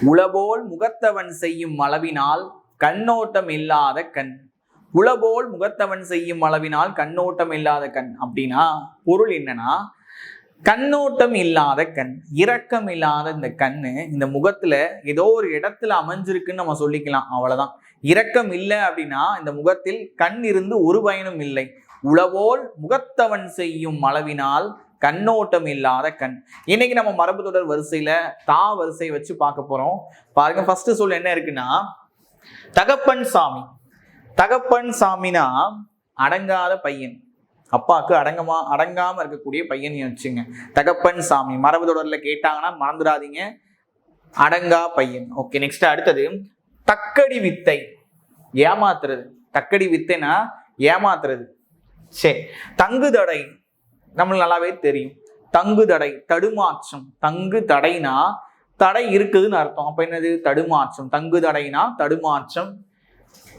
உளபோல் முகத்தவன் செய்யும் அளவினால் கண்ணோட்டம் இல்லாத கண். உளபோல் முகத்தவன் செய்யும் அளவினால் கண்ணோட்டம் இல்லாத கண் அப்படின்னா பொருள் என்னன்னா, கண்ணோட்டம் இல்லாத கண், இரக்கம் இல்லாத இந்த கண்ணு இந்த முகத்துல ஏதோ ஒரு இடத்துல அமைஞ்சிருக்குன்னு நம்ம சொல்லிக்கலாம், அவ்வளவுதான். இரக்கம் இல்லை அப்படின்னா இந்த முகத்தில் கண் இருந்து ஒரு பயனும் இல்லை. உளபோல் முகத்தவன் செய்யும் அளவினால் கண்ணோட்டம் இல்லாத கண். இன்னைக்கு நம்ம மரபு தொடர் வரிசையில தா வரிசை வச்சு பார்க்க போறோம். பாருங்க, ஃபர்ஸ்ட் சொல் என்ன இருக்குன்னா தகப்பன் சாமி. தகப்பன் சாமினா அடங்காத பையன், அப்பாவுக்கு அடங்காம இருக்கக்கூடிய பையன் வச்சுங்க. தகப்பன் சாமி மரபு தொடர்ல கேட்டாங்கன்னா மறந்துடாதீங்க, அடங்கா பையன். ஓகே, நெக்ஸ்ட் அடுத்தது தக்கடி வித்தை, ஏமாத்துறது. தக்கடி வித்தைனா ஏமாத்துறது. சரி, தங்கு தடை நம்மளுக்கு நல்லாவே தெரியும். தங்கு தடை, தடுமாற்றம். தங்கு தடைனா தடை இருக்குதுன்னு அர்த்தம். அப்ப என்னது? தடுமாற்றம். தங்கு தடைனா தடுமாற்றம்.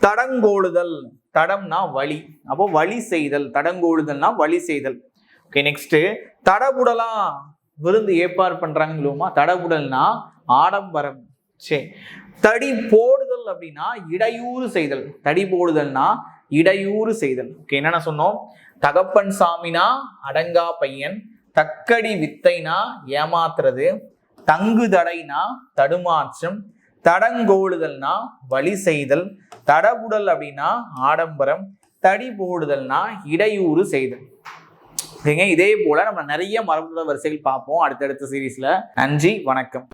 தடங்கோளுதல், தடம்னா வழி, அப்போ வழி செய்தல். தடங்கோளுதல்னா வழி செய்தல். ஓகே, நெக்ஸ்ட் தடபுடலா விருந்து ஏற்பாடு பண்றாங்க. தடபுடல்னா ஆடம்பரம். சரி, தடி போடுதல் அப்படின்னா இடையூறு செய்தல். தடி போடுதல்னா இடையூறு செய்தல். ஓகே, என்னென்ன சொன்னோம்? தகப்பன் சாமினா அடங்கா பையன், தக்கடி வித்தைனா ஏமாத்துறது, தங்கு தடைனா தடுமாற்றம், தடங்கோளுதல்னா வழி செய்தல், தடபுடல் அப்படின்னா ஆடம்பரம், தடி போடுதல்னா இடையூறு செய்தல். இதே போல நம்ம நிறைய மரபு வரிசைகள் பார்ப்போம் அடுத்தடுத்த சீரீஸ்ல. நன்றி, வணக்கம்.